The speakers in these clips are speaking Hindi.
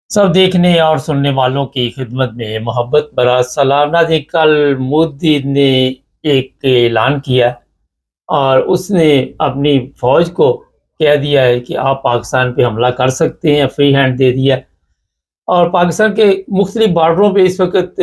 सब देखने और सुनने वालों की खिदमत में मोहब्बत भरा सलाम। नाज़रीन, कल मोदी ने एक ऐलान किया और उसने अपनी फ़ौज को कह दिया है कि आप पाकिस्तान पे हमला कर सकते हैं, फ्री हैंड दे दिया। और पाकिस्तान के मुख्तलिफ बॉर्डरों पे इस वक़्त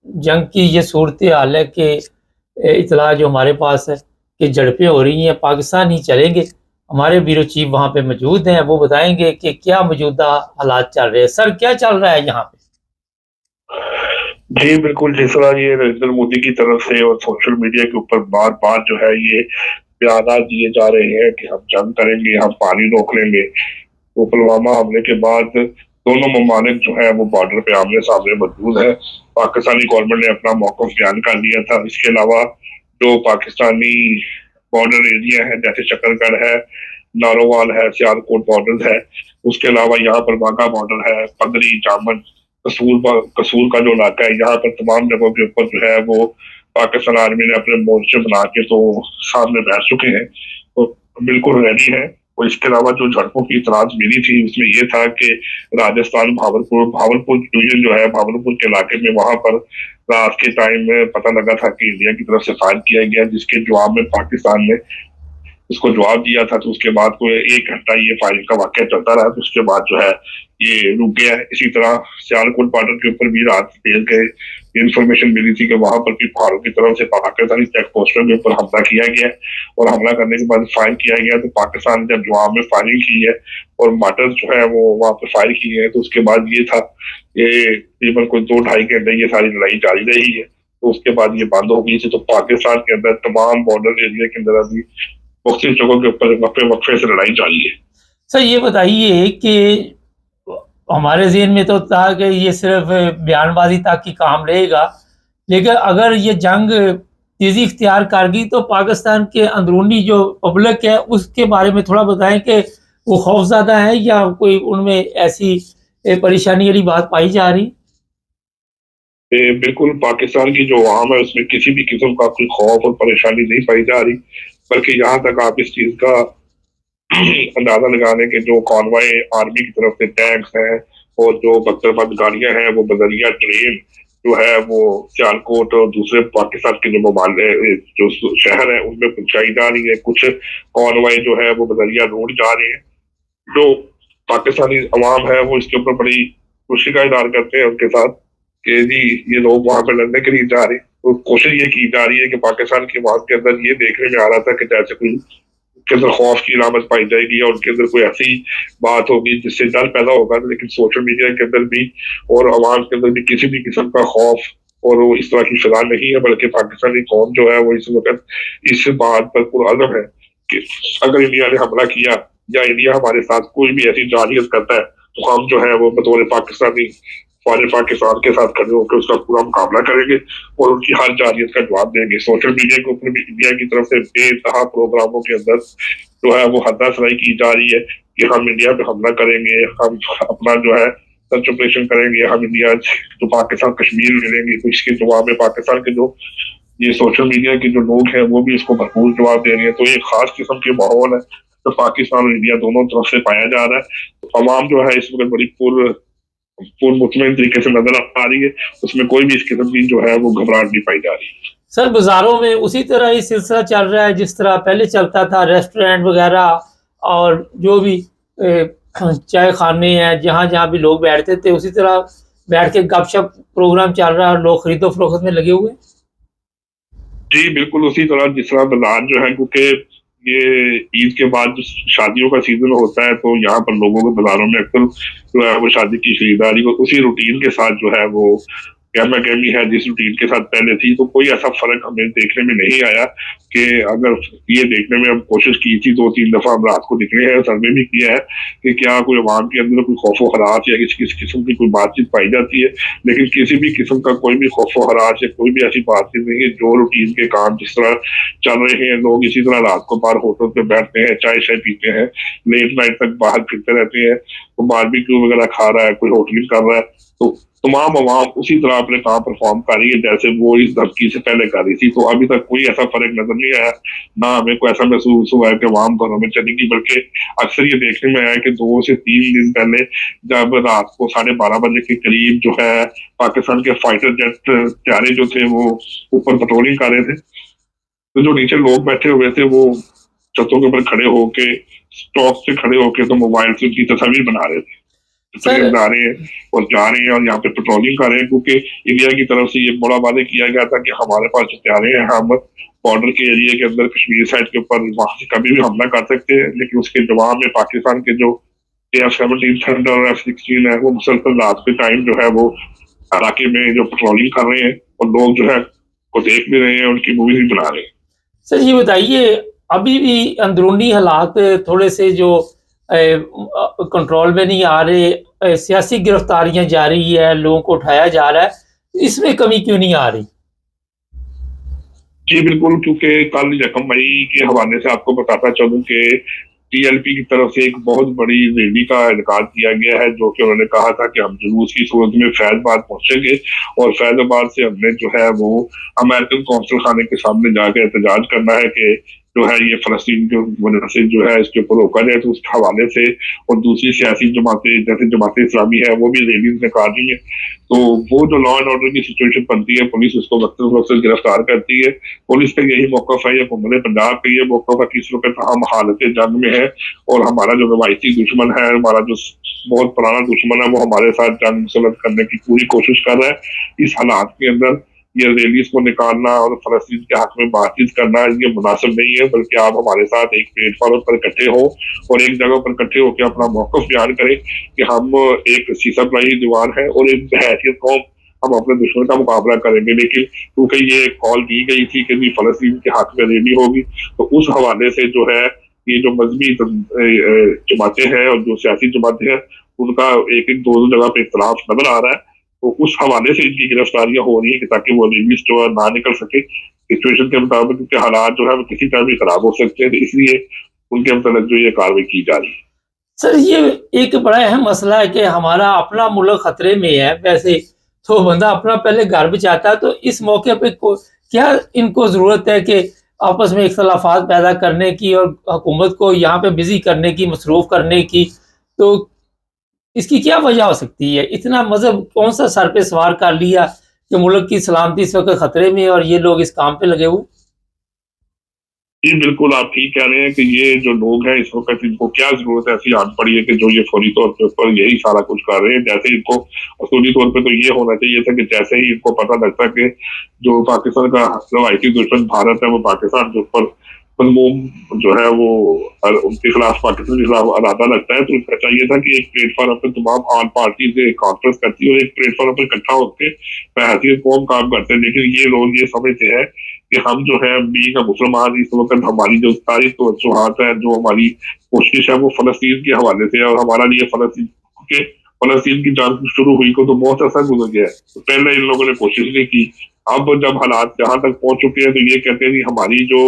जंग की ये सूरत-ए-हाल है कि इत्तला जो हमारे पास है कि झड़पें हो रही हैं, पाकिस्तान ही चलेंगे। हमारे ब्यूरो चीफ वहाँ पे मौजूद हैं, वो बताएँगे कि क्या मौजूदा हालात चल रहे हैं। सर, क्या चल रहा है यहाँ पे? जी, बिल्कुल, जिस तरह ये नरेंद्र मोदी की तरफ से और सोशल मीडिया के ऊपर बार-बार जो है ये बयानात दिए जा रहे हैं कि हम जंग करेंगे, हम पानी रोक लेंगे। तो पुलवामा हमले के बाद दोनों ममालिक जो है वो बॉर्डर पे आमने-सामने मौजूद है। पाकिस्तानी गवर्नमेंट ने अपना मौक़िफ़ बयान कर दिया था। इसके अलावा जो पाकिस्तानी बॉर्डर एरिया है जैसे शकरगढ़ है, नारोवाल है, सियालकोट बॉर्डर है, उसके अलावा यहाँ पर वाघा बॉर्डर है, पगड़ी, जामन, कसूर का जो इलाका है, यहाँ पर तमाम जगहों के ऊपर जो है वो पाकिस्तान आर्मी ने अपने मोर्चे बना के तो सामने बैठ चुके हैं, तो बिल्कुल रेडी है। और इसके अलावा जो झड़पों की इतलात मिली थी उसमें ये था कि राजस्थान भावलपुर भावलपुर डिवीजन जो है भावलपुर के इलाके में वहां पर रात के टाइम में पता लगा था कि इंडिया की तरफ से फायर किया गया, जिसके जवाब में पाकिस्तान ने उसको जवाब दिया था। तो उसके बाद कोई 1 घंटा ये फायरिंग का वाक़या चलता रहा, तो उसके बाद जो है ये रुक गया है। इसी तरह सियालकोट बॉर्डर के ऊपर भी रात देर गए इन्फॉर्मेशन मिली थी कि वहां पर भी पहाड़ों की तरफ से पाकिस्तानी चेक पोस्टों के ऊपर हमला किया गया और हमला करने के बाद फायर किया गया। तो पाकिस्तान ने जब जवाब में फायरिंग की है और मार्टर्स जो है वो वहां पर फायर किए हैं, तो उसके बाद ये था ये तकरीबन कोई 2-2.5 घंटे ये सारी लड़ाई जारी रही है। तो उसके बाद ये बंद हो गई थी। तो पाकिस्तान के अंदर तमाम बॉर्डर एरिया के अंदर अभी मुख्तलिफ जगहों के ऊपर वक्फे वक्फे से लड़ाई जारी है। सर, ये बताइए कि हमारे ज़हन में तो था कि ये सिर्फ़ बयानबाज़ी तक ही काम रहेगा, लेकिन अगर ये जंग तेज़ी इख्तियार कर गई तो पाकिस्तान के अंदरूनी जो पब्लिक है उसके बारे में थोड़ा बताएँ कि वो खौफ़ज़्यादा है या कोई उनमें ऐसी परेशानी वाली बात पाई जा रही? बिल्कुल, पाकिस्तान की जो अवाम है उसमें किसी भी किस्म का कोई खौफ और परेशानी नहीं पाई जा रही, बल्कि यहाँ तक आप इस चीज़ का अंदाज़ा लगा लें कि जो कॉन्वॉय आर्मी की तरफ से टैंक्स हैं और जो बख्तरबंद गाड़ियाँ हैं वो बदरिया ट्रेन जो है वो सियालकोट और दूसरे पाकिस्तान के जो जो शहर है उनमें पहुँचाई जा रही है। कुछ कॉन्वॉय जो है वो बदरिया रोड जा रहे हैं। जो पाकिस्तानी अवाम है वो इसके ऊपर बड़ी खुशी का इज़हार करते हैं उनके साथ कि जी ये लोग वहाँ पे लड़ने के लिए जा रहे हैं। तो कोशिश ये की जा रही है कि पाकिस्तान की अवाम के अंदर ये देखने में आ रहा था कि जैसे कोई उनके अंदर खौफ की अलामत पाई जाएगी या उनके अंदर कोई ऐसी बात होगी जिससे डर पैदा होगा, लेकिन सोशल मीडिया के अंदर भी और अवाम के अंदर भी किसी भी किस्म का खौफ और वो इस तरह की फिजा नहीं है, बल्कि पाकिस्तानी कौम जो है वो इस वक्त इस बात पर पुरअज़म है कि अगर इंडिया ने हमला किया या इंडिया हमारे साथ कोई भी ऐसी जारहियत करता है तो हम जो है वो बतौर पाकिस्तानी फौज पाकिस्तान के साथ खड़े होकर उसका पूरा मुकाबला करेंगे और उनकी हर जारहियत का जवाब देंगे। सोशल मीडिया के ऊपर भी इंडिया की तरफ से बेतहा प्रोग्रामों के अंदर जो है वो हदासराई की जा रही है कि हम इंडिया पे हमला करेंगे, हम अपना जो है सर्च ऑपरेशन करेंगे, हम इंडिया जो पाकिस्तान कश्मीर ले लेंगे। तो इसके जवाब में पाकिस्तान के जो ये सोशल मीडिया के जो लोग हैं वो भी इसको भरपूर जवाब दे रहे हैं। तो ये खास किस्म के माहौल है तो पाकिस्तान और इंडिया दोनों तरफ से पाया जा रहा है। तो अवाम जो है इस वक्त बड़ी पूर्ण मुतमईन तरीके से नजर आ रही है, उसमें कोई भी इस किस्म की जो है वो घबराहट नहीं पाई जा रही। सर, बाज़ारों में उसी तरह ही सिलसिला चल रहा है जिस तरह पहले चलता था, रेस्टोरेंट वगैरह और जो भी चाय खाने हैं, जहाँ-जहाँ भी लोग बैठते थे उसी तरह बैठ के गपशप प्रोग्राम चल रहा है और लोग खरीदो-फरोख्त में लगे हुए हैं? जी, बिल्कुल उसी तरह जिस तरह बाज़ार जो है, क्योंकि ये ईद के बाद जो शादियों का सीज़न होता है, तो यहाँ पर लोगों को बाज़ारों में अक्सर जो है वो शादी की खरीदारी को उसी रूटीन के साथ जो है वो गहमा-गहमी है जिस रूटीन के साथ पहले थी। तो कोई ऐसा फ़र्क हमें देखने में नहीं आया कि अगर ये देखने में हम कोशिश की थी 2-3 दफ़ा हम रात को निकले हैं, सर्वे भी किया है कि क्या कोई अवाम के अंदर कोई खौफ-ओ-हरास या किस किस्म की कोई बातचीत पाई जाती है। लेकिन किसी भी किस्म का कोई भी खौफ-ओ-हरास या कोई भी ऐसी बातचीत नहीं है। जो रूटीन के काम जिस तरह चल रहे हैं, लोग इसी तरह रात को बाहर होटल पे बैठते हैं, चाय-शाय पीते हैं, लेट नाइट तक बाहर फिरते रहते हैं, तो बारबेक्यू वगैरह खा रहा है, कोई होटलिंग कर रहा है। तो तमाम आवाम उसी तरह अपने काम परफॉर्म कर रही है जैसे वो इस धमकी से पहले कर रही थी। तो अभी तक कोई ऐसा फर्क नजर नहीं आया, ना हमें कोई ऐसा महसूस हुआ है कि आवाम घरों में चलेगी, बल्कि अक्सर ये देखने में आया कि 2 से 3 दिन पहले जब रात को 12:30 बजे के करीब जो है पाकिस्तान के फाइटर जेट तैयारे जो थे वो ऊपर पेट्रोलिंग कर रहे थे, तो जो नीचे लोग बैठे हुए थे वो छतों के ऊपर खड़े होके, स्टॉक से खड़े होके तो मोबाइल से उनकी तस्वीर बना रहे थे, सर। आ रहे हैं और जा रहे हैं और यहाँ पे पेट्रोलिंग कर रहे हैं, क्योंकि इंडिया की तरफ से ये बड़ा वादे किया गया था कि हमारे पास जो तैयारे हैं हम बॉर्डर के एरिया के अंदर कश्मीर साइड के ऊपर वहां से कभी भी हमला कर सकते हैं। लेकिन उसके जवाब में पाकिस्तान के जो F-17 थंडर और F-16 है वो मुसलसल रात के टाइम जो है वो इलाके में जो पेट्रोलिंग कर रहे हैं और लोग जो है वो देख भी रहे हैं, उनकी मूवी भी बना रहे हैं। सर ये बताइए, अभी भी अंदरूनी हालात थोड़े से जो कंट्रोल में नहीं आ रहे, सियासी गिरफ्तारियां जारी है, लोगों को उठाया जा रहा है, इसमें कमी क्यों नहीं आ रही? जी बिल्कुल, क्योंकि कल 1 मई के हवाले से आपको बताता चलूं कि टीएलपी की तरफ से एक बहुत बड़ी रैली का इनकार किया गया है, जो कि उन्होंने कहा था कि हम जुलूस की सूरत में फैजाबाद पहुंचेंगे और फैजाबाद से हमने जो है वो अमेरिकन कौंसल खाने के सामने जाकर एहतजाज करना है कि जो है ये फलस्तीन की वजह से जो है इसके ऊपर रोका जाए। तो उस हवाले से और दूसरी सियासी जमातें जैसे जमात इस्लामी है वो भी रैली निकाल रही है। तो वो जो लॉ एंड ऑर्डर की सिचुएशन बनती है, पुलिस उसको वक्त गिरफ्तार करती है। पुलिस का यही मौकफ है या हुकूमत पंजाब का ये मौकफ है कि इस वक्त हम हालत जंग में है और हमारा जो रवायती दुश्मन है, हमारा जो बहुत पुराना दुश्मन है, वो हमारे साथ जंग मुसलत करने की पूरी कोशिश कर रहा है। इस हालात के अंदर ये रैलीज को निकालना और फलस्तीन के हक में बातचीत करना ये मुनासिब नहीं है, बल्कि आप हमारे साथ एक प्लेटफॉर्म पर इकट्ठे हो और एक जगह पर इकट्ठे होकर अपना मौकफ बयान करें कि हम एक सीसा पलाई दीवार है और एक बहैसियत कौम हम अपने दुश्मन का मुकाबला करेंगे। लेकिन क्योंकि ये कॉल दी गई थी कि भी फलस्तीन के हक में रैली होगी, तो उस हवाले से जो है ये जो मजहबी जमातें हैं और जो सियासी जमातें हैं उनका एक एक दो जगह पे इख्तलाफ नजर आ रहा है। तो उस हवाले से इनकी गिरफ्तारियां हो रही है कि ताकि वो रैलीज जो है ना निकल सके। सिचुएशन के मुताबिक उनके हालात जो है वो किसी तरह भी खराब हो सकते हैं, तो इसलिए उनके मतलब जो ये कार्रवाई की जा रही है। सर ये एक बड़ा अहम मसला है कि हमारा अपना मुल्क खतरे में है। वैसे तो बंदा अपना पहले घर बचाता है, तो इस मौके पे क्या इनको जरूरत है कि आपस में इख्तलाफात पैदा करने की और हुकूमत को यहाँ पे बिजी करने की, मसरूफ करने की? तो इसकी क्या वजह हो सकती है? इतना मजहब कौन सा सर पे सवार कर लिया कि मुल्क की सलामती इस वक्त खतरे में है और ये लोग इस काम पे लगे हुए? जी बिल्कुल, आप ठीक कह रहे हैं कि ये जो लोग हैं इस वक्त इनको क्या जरूरत ऐसी आन पड़ी है कि जो ये फौरी तौर के ऊपर यही सारा कुछ कर रहे हैं। जैसे इनको असूली तौर पे तो ये होना चाहिए था कि जैसे ही इनको पता लगता कि जो पाकिस्तान का रवायती दुश्मन भारत है वो पाकिस्तान के ऊपर मजमूम जो है वो उनके खिलाफ पाकिस्तान के खिलाफ इरादा लगता है, तो इनका चाहिए था कि एक प्लेटफॉर्म पर तमाम आल पार्टी से कॉन्फ्रेंस करती है और एक प्लेटफॉर्म पर इकट्ठा होकर बहसीत कौम काम करते हैं। लेकिन ये लोग ये समझते हैं कि हम जो है बीइंग मुसलमान इस वक्त हमारी जो सारी तवज्जुहात है, जो हमारी कोशिश है वो फलस्तीन के हवाले से है और हमारा लिए फलस्तीन के फलस्तीन की जंग शुरू हुई को तो बहुत अर्सा गुजर गया है। तो पहले इन लोगों ने कोशिश नहीं की। अब जब हालात जहां तक पहुंच चुके हैं तो ये कहते हैं कि हमारी जो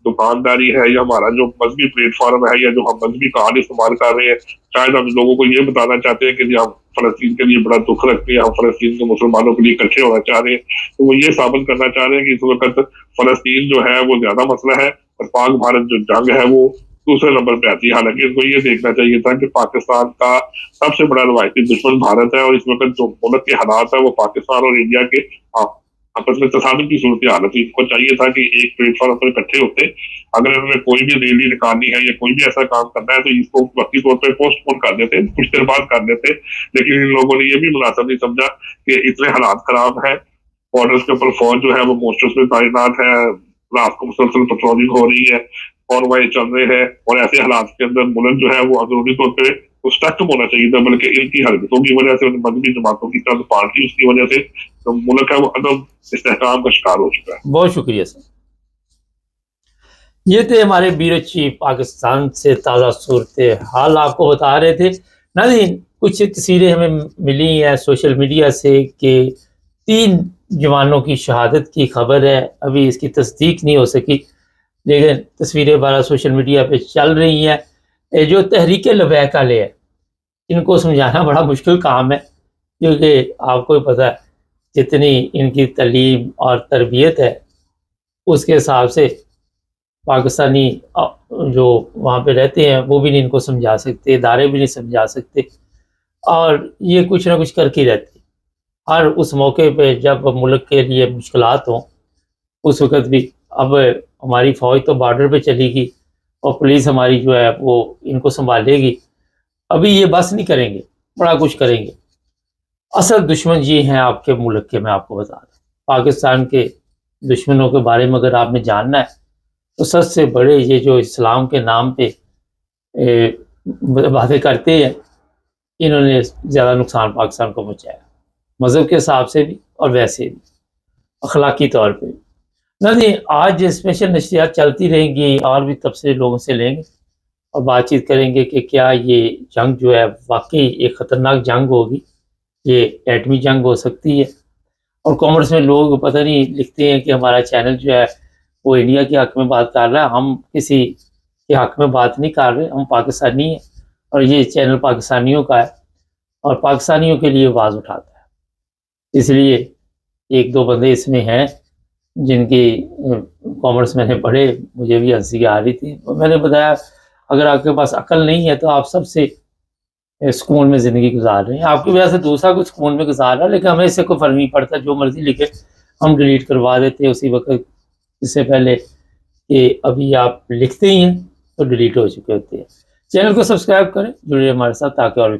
दुकानदारी है या हमारा जो मजहबी प्लेटफॉर्म है या जो हम मजहबी कार्ड इस्तेमाल कर रहे हैं, शायद हम लोगों को ये बताना चाहते हैं कि हम फलस्तीन के लिए बड़ा दुख रखते हैं, हम फलस्तीन के मुसलमानों के लिए इकट्ठे होना चाह रहे हैं। तो वो ये साबित करना चाह रहे हैं कि इस वक्त फलस्तीन जो है वो ज्यादा मसला है और पाक भारत जो जंग है वो दूसरे नंबर पे आती है। हालांकि इनको ये देखना चाहिए था कि पाकिस्तान का सबसे बड़ा रवायती दुश्मन भारत है और इस वक्त जो मुल्क के हालात है वो पाकिस्तान और इंडिया के आपस में तसादुम की सूरत हालत है। इनको चाहिए था कि एक प्लेटफॉर्म पर इकट्ठे होते, अगर इन्होंने कोई भी रैली निकालनी है या कोई भी ऐसा काम करना है तो इसको वक्ती तौर पर पोस्टपोन कर देते, कुछ देर बाद कर देते। लेकिन इन लोगों ने ये भी मुनासिब नहीं समझा कि इतने हालात खराब है, बॉर्डर्स के ऊपर फौज जो है वो मोस्टर्स में तैनात है, रात को मुसलसल पेट्रोलिंग हो रही है, कॉन्वॉय चल रहे हैं और ऐसे हालात के अंदर मुल्क जो है वो अंदरूनी तौर पर सख्त होना चाहिए था, बल्कि इनकी हरकतों की वजह से मजहबी जमातों की तरफ पार्टी उसकी वजह से तो मुल्क है वो अदम इस्तेहकाम का शिकार हो चुका है। बहुत शुक्रिया सर। ये थे हमारे ब्यूरो चीफ पाकिस्तान से ताज़ा सूरत हाल आपको बता रहे थे। नाज़रीन, कुछ तस्वीरें हमें मिली हैं सोशल मीडिया से कि 3 जवानों की शहादत की खबर है। अभी इसकी तस्दीक नहीं हो सकी, लेकिन तस्वीरें बारह सोशल मीडिया पे चल रही हैं। जो तहरीक लबैक वाले है, इनको समझाना बड़ा मुश्किल काम है क्योंकि आपको भी पता है जितनी इनकी तालीम और तरबियत है उसके हिसाब से पाकिस्तानी जो वहाँ पे रहते हैं वो भी नहीं इनको समझा सकते, इदारे भी नहीं समझा सकते और ये कुछ ना कुछ करके ही रहते हैं। हर उस मौके पे जब मुल्क के लिए मुश्किलात हों उस वक़्त भी अब हमारी फ़ौज तो बॉर्डर पे चली गई और पुलिस हमारी जो है वो इनको सँभालेगी। अभी ये बस नहीं करेंगे, बड़ा कुछ करेंगे। असल दुश्मन ये हैं आपके मुल्क के, मैं आपको बता दूँ। पाकिस्तान के दुश्मनों के बारे में अगर आपने जानना है तो सबसे बड़े ये जो इस्लाम के नाम पे बातें करते हैं, इन्होंने ज़्यादा नुकसान पाकिस्तान को पहुँचाया, मज़हब के हिसाब से भी और वैसे भी, अखलाकी तौर पे भी। नहीं, आज स्पेशल नशरियात चलती रहेंगी और भी तबसरे लोगों से लेंगे और बातचीत करेंगे कि क्या ये जंग जो है वाक़ई एक ख़तरनाक जंग होगी, ये एटमी जंग हो सकती है। और कॉमर्स में लोग पता नहीं लिखते हैं कि हमारा चैनल जो है वो इंडिया के हक़ में बात कर रहा है, हम किसी के हक़ में बात नहीं कर रहे, हम पाकिस्तानी हैं और ये चैनल पाकिस्तानियों का है और पाकिस्तानियों के लिए आवाज़ उठाता है। इसलिए 1-2 बंदे इसमें हैं जिनकी कॉमर्स मैंने पढ़े, मुझे भी हँसी आ रही थी और मैंने बताया अगर आपके पास अक्ल नहीं है तो आप सबसे सुकून में ज़िंदगी गुजार रहे हैं, आपकी वजह से दूसरा कुछ सुकून में गुजार रहा है, लेकिन हमें इससे कोई फ़र्क नहीं पड़ता, जो मर्ज़ी लिखे हम डिलीट करवा देते हैं उसी वक़्त, इससे पहले कि अभी आप लिखते ही हैं तो डिलीट हो चुके होते हैं। चैनल को सब्सक्राइब करें, जुड़िए हमारे साथ ताकि और भी